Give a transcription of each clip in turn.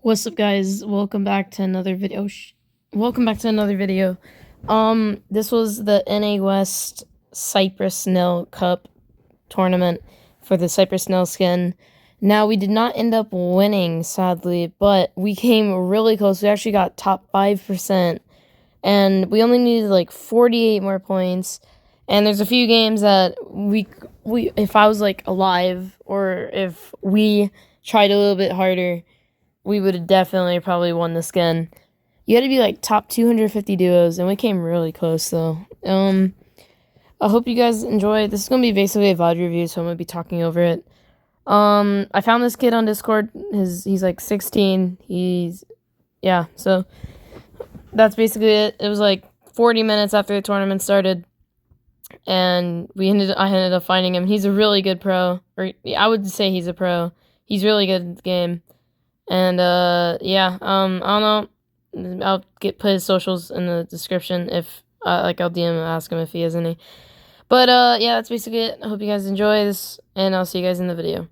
What's up, guys? Welcome back to another video. This was the NA West Cyprus Nell Cup tournament for the Cyprus Nell skin. Now, we did not end up winning, sadly, but we came really close. We actually got top 5%, and we only needed like 48 more points. And there's a few games that we if I was like alive, or if we tried a little bit harder, we would have definitely probably won the skin. You had to be like top 250 duos, and we came really close though. I hope you guys enjoy. This is gonna be basically a VOD review, so I'm gonna be talking over it. I found this kid on Discord. He's like 16. So that's basically it. It was like 40 minutes after the tournament started, and I ended up finding him. He's a really good pro, or I would say he's a pro. He's really good at the game. And, I don't know. I'll put his socials in the description if, I'll DM him and ask him if he has any. But, yeah, that's basically it. I hope you guys enjoy this, and I'll see you guys in the video.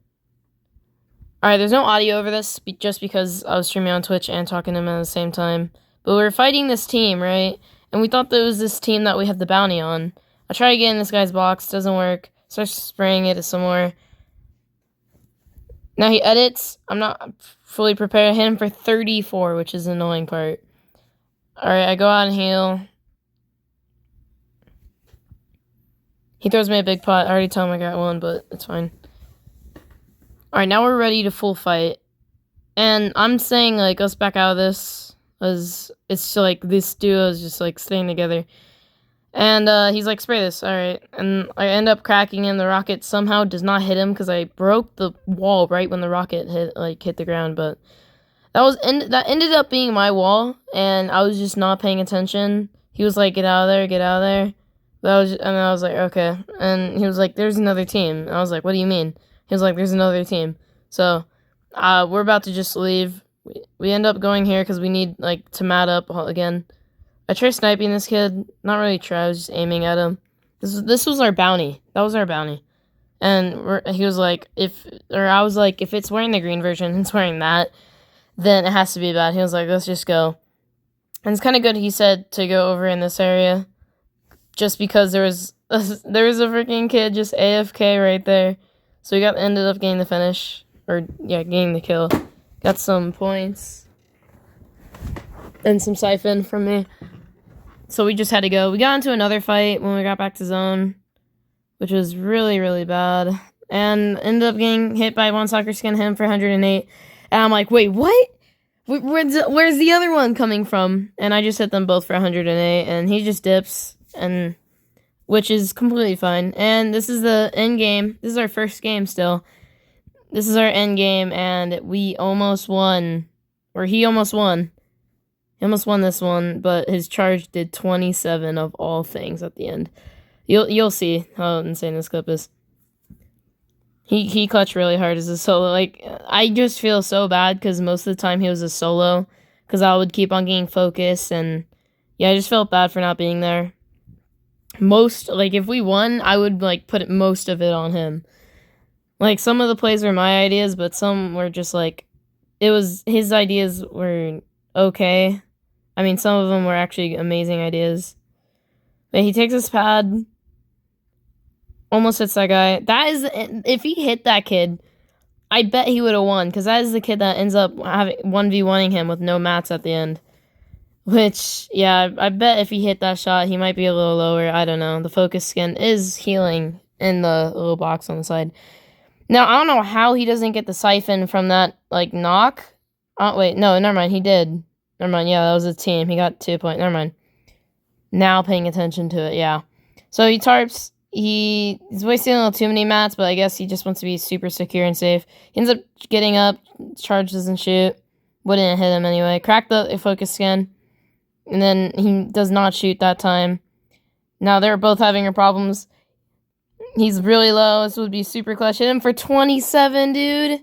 Alright, there's no audio over this, just because I was streaming on Twitch and talking to him at the same time. But we were fighting this team, right? And we thought that it was this team that we had the bounty on. I try to get in this guy's box, doesn't work. Start spraying it some more. Now he edits. I'm not fully prepared. I hit him for 34, which is the annoying part. Alright, I go out and heal. He throws me a big pot. I already told him I got one, but it's fine. Alright, now we're ready to full fight. And I'm saying, like, let's back out of this, because it's just, like, this duo is just, like, staying together. And, he's like, spray this, alright. And I end up cracking him. The rocket somehow does not hit him, because I broke the wall right when the rocket hit the ground, but that ended up being my wall, and I was just not paying attention. He was like, get out of there, get out of there. And I was like, okay. And he was like, there's another team. And I was like, what do you mean? He was like, there's another team. So, we're about to just leave. We end up going here, because we need, like, to mat up again. I tried sniping this kid. Not really try, I was just aiming at him. This was our bounty. That was our bounty. And he was like, I was like, if it's wearing the green version and it's wearing that, then it has to be bad. He was like, let's just go. And it's kind of good, he said, to go over in this area. Just because there was a freaking kid just AFK right there. So we ended up getting the finish. Getting the kill. Got some points. And some siphon from me. So we just had to go. We got into another fight when we got back to zone, which was really, really bad. And ended up getting hit by one soccer skin, him for 108. And I'm like, wait, what? Where's the other one coming from? And I just hit them both for 108, and he just dips, which is completely fine. And this is the end game. This is our first game still. This is our end game, and we almost won. Or he almost won. He almost won this one, but his charge did 27 of all things at the end. You'll see how insane this clip is. He clutched really hard as a solo. Like, I just feel so bad, because most of the time he was a solo, because I would keep on getting focused, and yeah, I just felt bad for not being there. If we won, I would, like, put most of it on him. Like, some of the plays were my ideas, but some were just, like, his ideas were okay. I mean, some of them were actually amazing ideas. But he takes his pad. Almost hits that guy. If he hit that kid, I bet he would have won. Because that is the kid that ends up having 1v1ing him with no mats at the end. Which, yeah, I bet if he hit that shot, he might be a little lower. I don't know. The focus skin is healing in the little box on the side. Now, I don't know how he doesn't get the siphon from that, like, knock. Wait, no, never mind. He did. Never mind, yeah, that was a team. He got 2 points. Never mind. Now paying attention to it, yeah. So he tarps. He's wasting a little too many mats, but I guess he just wants to be super secure and safe. He ends up getting up. Charge doesn't shoot. Wouldn't hit him anyway. Cracked the focus skin. And then he does not shoot that time. Now they're both having problems. He's really low. This would be super clutch. Hit him for 27, dude.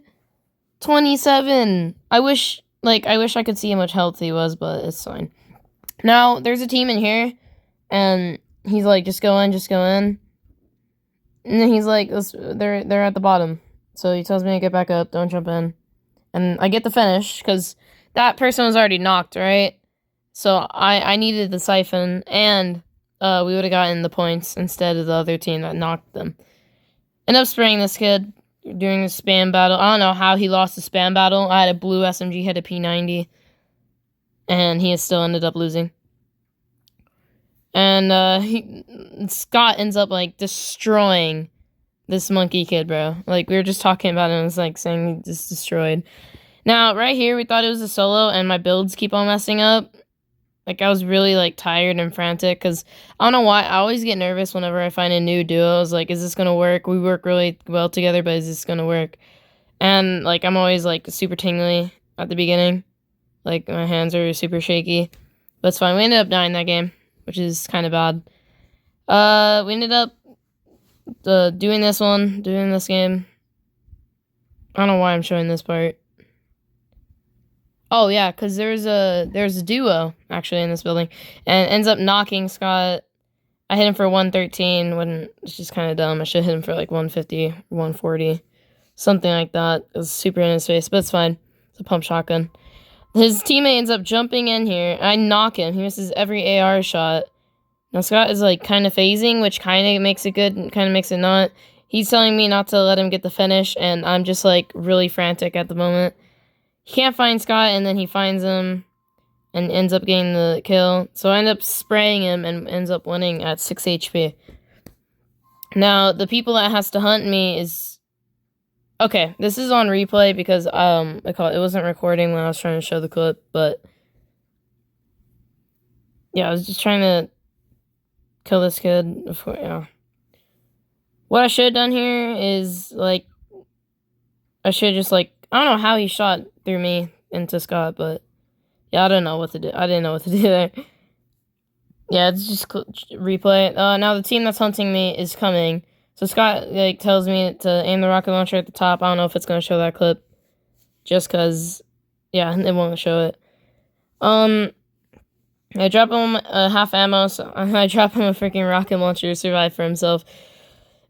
27. I wish I could see how much health he was, but it's fine. Now, there's a team in here, and he's like, just go in. And then he's like, they're at the bottom. So he tells me to get back up, don't jump in. And I get the finish, because that person was already knocked, right? So I needed the siphon, and we would have gotten the points instead of the other team that knocked them. End up spraying this kid during the spam battle. I don't know how he lost the spam battle. I had a blue SMG, had a P90, and he still ended up losing. And Scott ends up like destroying this monkey kid, bro. Like, we were just talking about it, and it was like saying he just destroyed. Now, right here, we thought it was a solo, and my builds keep on messing up. Like, I was really, like, tired and frantic, because I don't know why, I always get nervous whenever I find a new duo. I was like, is this gonna work? We work really well together, but is this gonna work? And, like, I'm always, like, super tingly at the beginning. Like, my hands are super shaky. But it's fine. We ended up dying that game, which is kind of bad. We ended up doing this game. I don't know why I'm showing this part. Oh yeah, because there's a duo actually in this building, and ends up knocking Scott. I hit him for 113 when it's just kind of dumb. I should hit him for like 150, 140, something like that. It was super in his face, but it's fine. It's a pump shotgun. His teammate ends up jumping in here. I knock him. He misses every AR shot. Now Scott is like kind of phasing, which kind of makes it good and kind of makes it not. He's telling me not to let him get the finish, and I'm just like really frantic at the moment. He can't find Scott, and then he finds him and ends up getting the kill. So I end up spraying him and ends up winning at 6 HP. Now, the people that has to hunt me is... Okay, this is on replay because it wasn't recording when I was trying to show the clip, but... Yeah, I was just trying to kill this kid before, yeah. What I should have done here is, like... I should just, like... I don't know how he shot through me into Scott, but yeah, I don't know what to do. I didn't know what to do there. Yeah, it's just replay. Now the team that's hunting me is coming. So Scott like tells me to aim the rocket launcher at the top. I don't know if it's gonna show that clip, just cause, yeah, it won't show it. I drop him half ammo. So I drop him a freaking rocket launcher to survive for himself,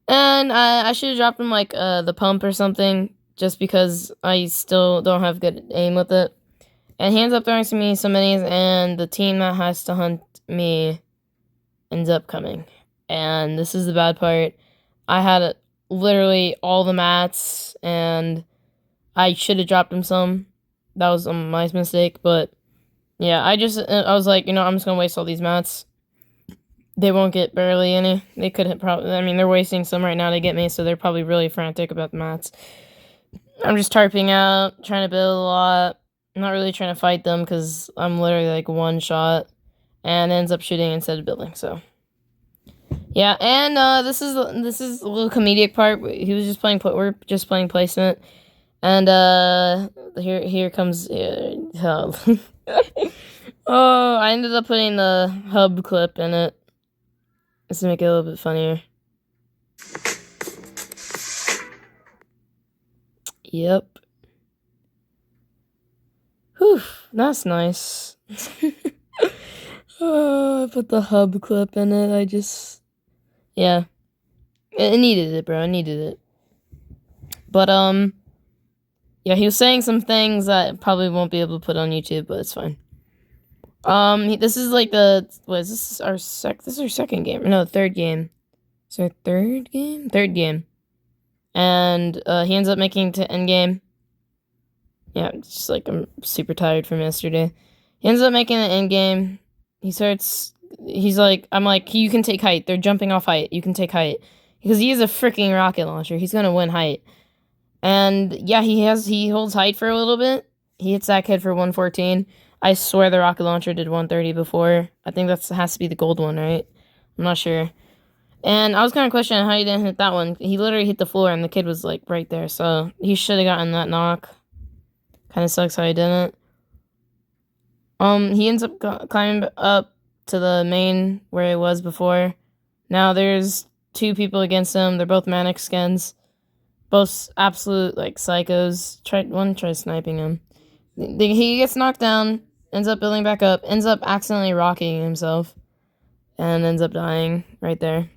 and I should have dropped him like the pump or something. Just because I still don't have good aim with it. And he ends up throwing me some minis, and the team that has to hunt me ends up coming. And this is the bad part. I had literally all the mats, and I should have dropped him some. That was my mistake, but yeah, I was like, you know, I'm just gonna waste all these mats. They won't get barely any. They could probably, I mean, they're wasting some right now to get me, so they're probably really frantic about the mats. I'm just tarping out, trying to build a lot. I'm not really trying to fight them because I'm literally like one shot and ends up shooting instead of building. So yeah, and this is a little comedic part. He was just playing. We're just playing placement, and here comes. Oh, I ended up putting the hub clip in it just to make it a little bit funnier. Yep. Whew, that's nice. Oh, I put the hub clip in it. Yeah. It needed it, bro. I needed it. But, yeah, he was saying some things that probably won't be able to put on YouTube, but it's fine. This is like what is this? This is our second game. No, third game. Is our third game? Third game. And he ends up making it to endgame. Yeah, just like I'm super tired from yesterday. He ends up making it endgame. He's like, I'm like, you can take height. They're jumping off height. You can take height. Because he has a freaking rocket launcher. He's gonna win height. And yeah, he holds height for a little bit. He hits that kid for 114. I swear the rocket launcher did 130 before. I think that has to be the gold one, right? I'm not sure. And I was kind of questioning how he didn't hit that one. He literally hit the floor, and the kid was, like, right there. So he should have gotten that knock. Kind of sucks how he didn't. He ends up climbing up to the main where he was before. Now there's two people against him. They're both manic skins. Both absolute, like, psychos. One tries sniping him. He gets knocked down, ends up building back up, ends up accidentally rocking himself, and ends up dying right there.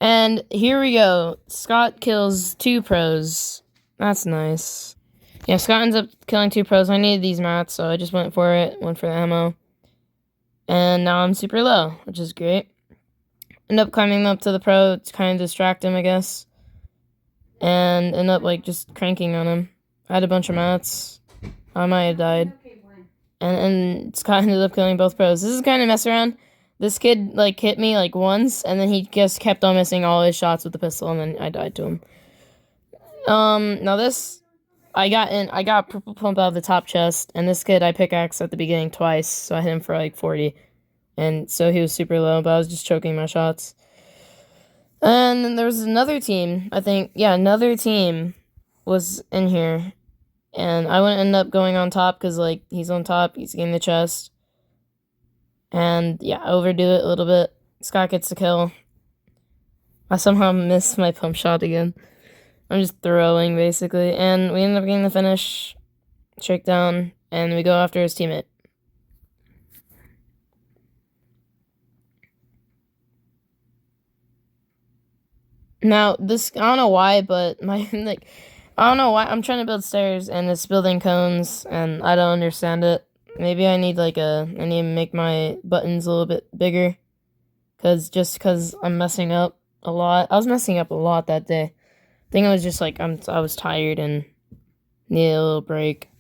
And here we go. Scott kills 2 pros. That's nice. Yeah, Scott ends up killing 2 pros. I needed these mats, so I just went for it. Went for the ammo. And now I'm super low, which is great. End up climbing up to the pro to kind of distract him, I guess. And end up, like, just cranking on him. I had a bunch of mats. I might have died. And Scott ended up killing both pros. This is kind of mess around. This kid, like, hit me, like, once, and then he just kept on missing all his shots with the pistol, and then I died to him. Now this, I got purple pump out of the top chest, and this kid I pickaxed at the beginning twice, so I hit him for, like, 40. And so he was super low, but I was just choking my shots. And then there was another team, I think, yeah, another team was in here. And I wouldn't end up going on top because, like, he's on top, he's getting the chest. And, yeah, I overdo it a little bit. Scott gets the kill. I somehow missed my pump shot again. I'm just throwing, basically. And we end up getting the finish, shakedown, and we go after his teammate. Now, this, I don't know why, but my, like, I don't know why, I'm trying to build stairs, and it's building cones, and I don't understand it. Maybe I need, like, I need to make my buttons a little bit bigger, because I'm messing up a lot. I was messing up a lot that day. I think it was just, like, I was tired and needed a little break.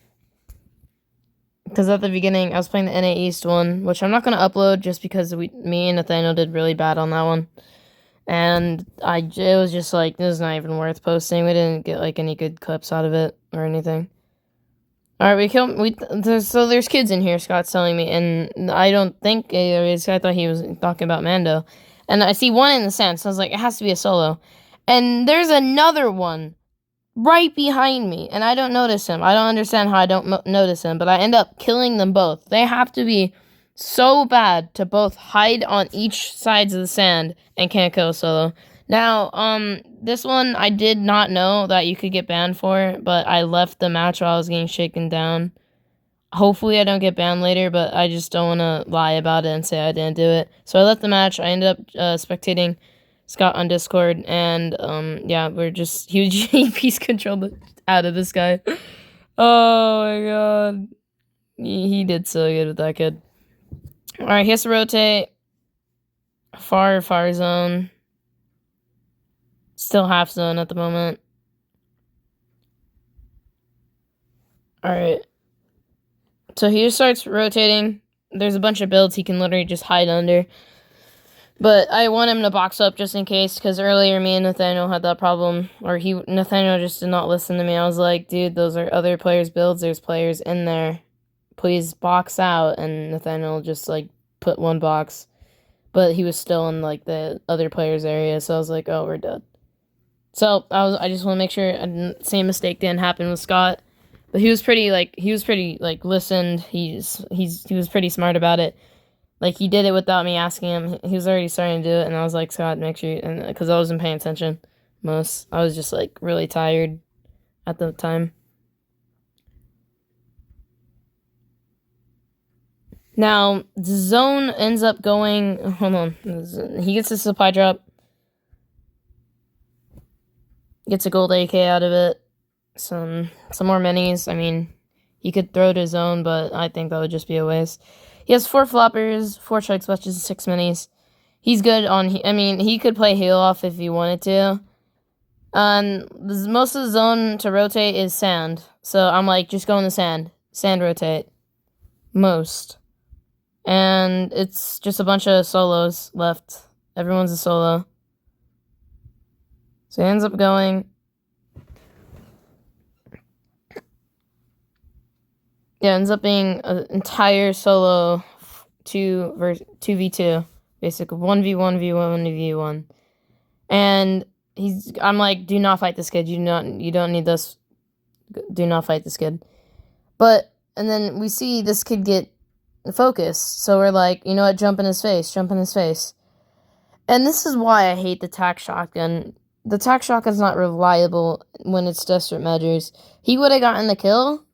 Because at the beginning, I was playing the NA East one, which I'm not going to upload just because me and Nathaniel did really bad on that one. And it was just like, this is not even worth posting. We didn't get, like, any good clips out of it or anything. Alright, so there's kids in here, Scott's telling me, and I don't think I thought he was talking about Mando. And I see one in the sand, so I was like, it has to be a solo. And there's another one right behind me, and I don't notice him. I don't understand how I don't notice him, but I end up killing them both. They have to be so bad to both hide on each sides of the sand and can't kill a solo. Now, this one I did not know that you could get banned for, but I left the match while I was getting shaken down. Hopefully I don't get banned later, but I just don't want to lie about it and say I didn't do it. So I left the match. I ended up spectating Scott on Discord, and yeah, he piece controlled out of this guy. Oh my god. He did so good with that kid. Alright, he has to rotate. Far zone. Still half zone at the moment. Alright. So he just starts rotating. There's a bunch of builds he can literally just hide under. But I want him to box up just in case, because earlier me and Nathaniel had that problem. Or Nathaniel just did not listen to me. I was like, dude, those are other players' builds. There's players in there. Please box out. And Nathaniel just, like, put one box. But he was still in, like, the other players' area. So I was like, oh, we're dead. So I just want to make sure same mistake didn't happen with Scott. But he was pretty listened. He was pretty smart about it. Like, he did it without me asking him. He was already starting to do it, and I was like, Scott, make sure, and because I wasn't paying attention most. I was just, like, really tired at the time. Now, the zone ends up going, hold on, he gets a supply drop. Gets a gold AK out of it. Some more minis. I mean, he could throw to zone, but I think that would just be a waste. He has 4 floppers, 4 chug splashers, 6 minis. He's good on, I mean, he could play heal off if he wanted to. Most of the zone to rotate is sand. So I'm like, just go in the sand. Sand rotate. Most. And it's just a bunch of solos left. Everyone's a solo. So he ends up going. Yeah, ends up being an entire solo 2v2. Basically, 1v1v1v1. And I'm like, do not fight this kid. You don't need this. Do not fight this kid. And then we see this kid get focused. So we're like, you know what, jump in his face. And this is why I hate the tac shotgun. The tac shotgun's not reliable when it's desperate measures. He would have gotten the kill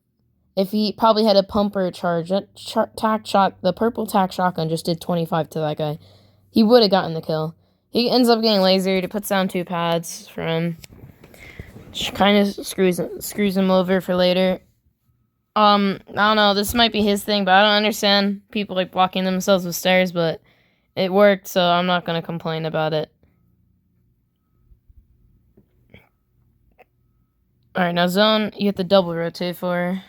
if he probably had a pumper charge. The purple tac shotgun just did 25 to that guy. He would have gotten the kill. He ends up getting lasered. It puts down 2 pads for him. Which kind of screws him over for later. I don't know, this might be his thing, but I don't understand people like blocking themselves with stairs, but it worked, so I'm not gonna complain about it. Alright, now zone, you have to double rotate for.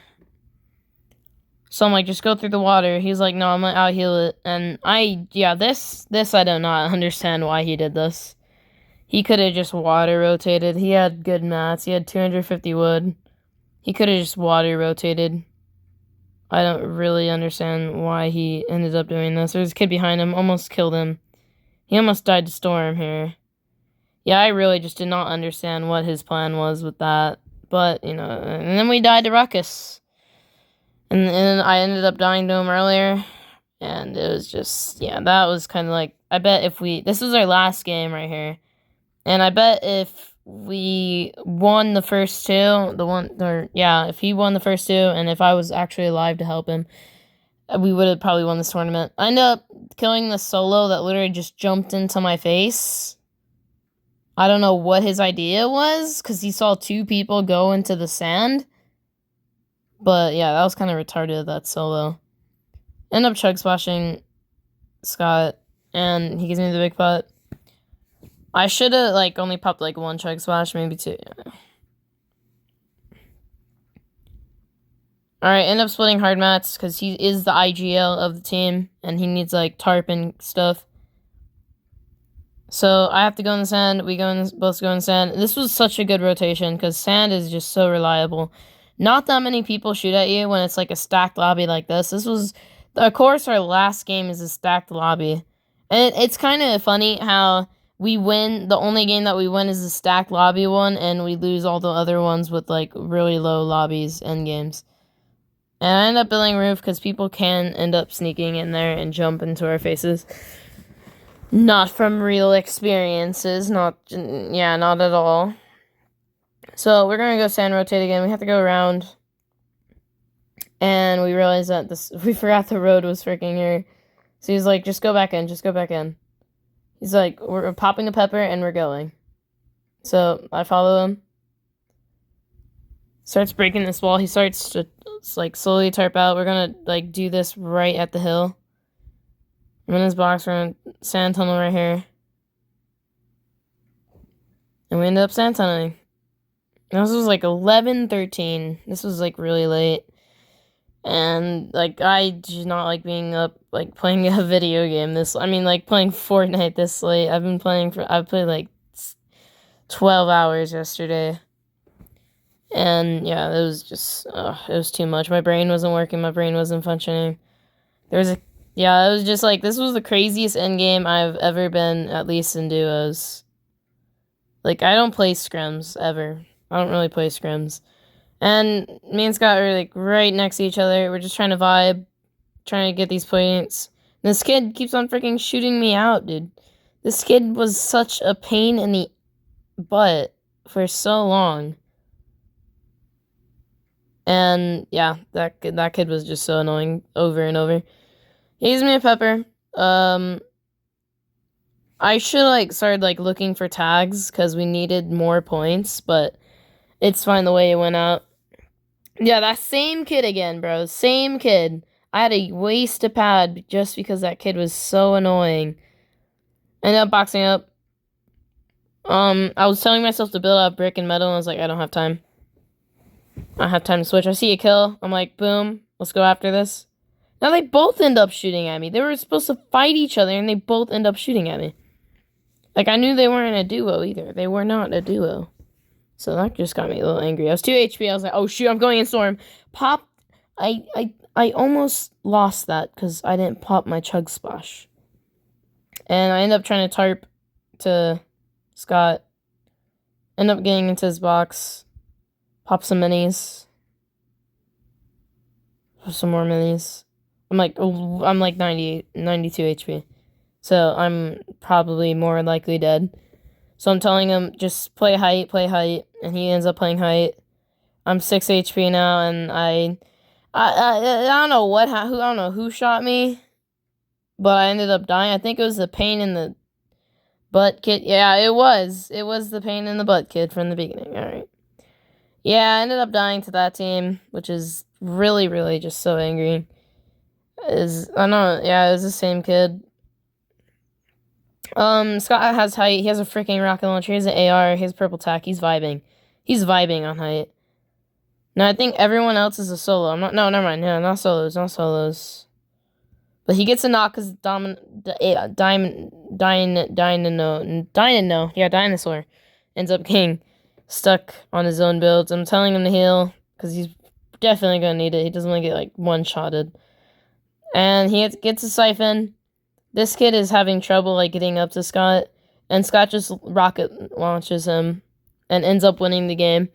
So I'm like, just go through the water. He's like, no, I'm gonna out heal it. And this I do not understand why he did this. He could have just water rotated. He had good mats. He had 250 wood. He could have just water rotated. I don't really understand why he ended up doing this. There's a kid behind him, almost killed him. He almost died to storm here. Yeah, I really just did not understand what his plan was with that. But, you know, and then we died to Ruckus. And then I ended up dying to him earlier. And it was just, yeah, that was kind of like, I bet if this was our last game right here. And I bet if we won the first two, if he won the first two, and if I was actually alive to help him, we would have probably won this tournament. I ended up killing the solo that literally just jumped into my face. I don't know what his idea was, because he saw two people go into the sand. But yeah, that was kind of retarded, that solo. End up chug splashing Scott, and he gives me the big pot. I should have, like, only popped, like, one chug splash, maybe two. Alright, end up splitting hard mats, because he is the IGL of the team, and he needs, like, tarp and stuff. So, I have to go in the sand, both go in the sand. This was such a good rotation, because sand is just so reliable. Not that many people shoot at you when it's, like, a stacked lobby like this. This was, of course, our last game is a stacked lobby. And it's kind of funny how we win, the only game that we win is the stacked lobby one, and we lose all the other ones with, like, really low lobbies end games. And I end up building roof because people can end up sneaking in there and jump into our faces. Not from real experiences, not at all. So we're gonna go sand rotate again. We have to go around. And we realized that we forgot the road was freaking here. So he's like, just go back in, just go back in. He's like, we're popping a pepper and we're going. So I follow him. Starts breaking this wall. He starts to like slowly tarp out. We're gonna like do this right at the hill. I'm in his box. We're in a sand tunnel right here. And we ended up sand tunneling. This was like 11:13. This was like really late. And like I do not like being up like playing a video game like playing Fortnite this late. I've played like 12 hours yesterday. And yeah, it was just it was too much. My brain wasn't working, my brain wasn't functioning. It was just like this was the craziest endgame I've ever been, at least in duos. Like I don't play scrims ever. I don't really play scrims. And me and Scott are like right next to each other. We're just trying to vibe, trying to get these points. And this kid keeps on freaking shooting me out, dude. This kid was such a pain in the butt for so long. And yeah, that kid was just so annoying over and over. He gives me a pepper. I should like started like looking for tags because we needed more points, but it's fine the way it went out. Yeah, that same kid again, bro. Same kid. I had to waste a pad just because that kid was so annoying. Ended up boxing up. I was telling myself to build up brick and metal, and I was like, I don't have time. I don't have time to switch. I see a kill. I'm like, boom, let's go after this. Now they both end up shooting at me. They were supposed to fight each other, and they both end up shooting at me. Like, I knew they weren't a duo either. They were not a duo. So that just got me a little angry. I was 2 HP. I was like, oh shoot, I'm going in storm. Pop. I almost lost that because I didn't pop my chug splash. And I ended up trying to tarp to Scott. End up getting into his box. Pop some minis. Pop some more minis. I'm like 92 HP. So I'm probably more likely dead. So I'm telling him, just play height, and he ends up playing height. I'm 6 HP now, and I don't know I don't know who shot me, but I ended up dying. I think it was the pain in the butt kid. Yeah, it was the pain in the butt kid from the beginning. All right. Yeah, I ended up dying to that team, which is really, really just so angry. I know, yeah, it was the same kid. Scott has height. He has a freaking rocket launcher. He has an AR. He has purple tack. He's vibing. He's vibing on height. No, I think everyone else is a solo. I'm not. No, never mind. No, not solos. Not solos. But he gets a knock because Dinosaur ends up getting stuck on his own builds. I'm telling him to heal because he's definitely gonna need it. He doesn't want to get like one-shotted. And he gets a siphon. This kid is having trouble like getting up to Scott, and Scott just rocket launches him and ends up winning the game.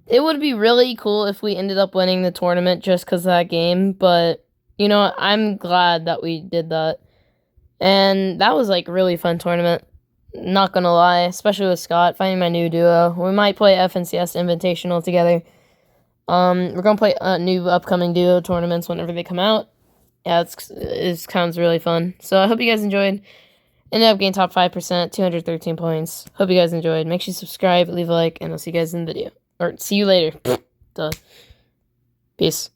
It would be really cool if we ended up winning the tournament just because of that game, but you know what? I'm glad that we did that. And that was like a really fun tournament. Not gonna lie, especially with Scott, finding my new duo. We might play FNCS Invitational together. We're gonna play new upcoming duo tournaments whenever they come out. Yeah, it sounds really fun. So I hope you guys enjoyed. Ended up getting top 5%, 213 points. Hope you guys enjoyed. Make sure you subscribe, leave a like, and I'll see you guys in the video. Or see you later. Duh. Peace.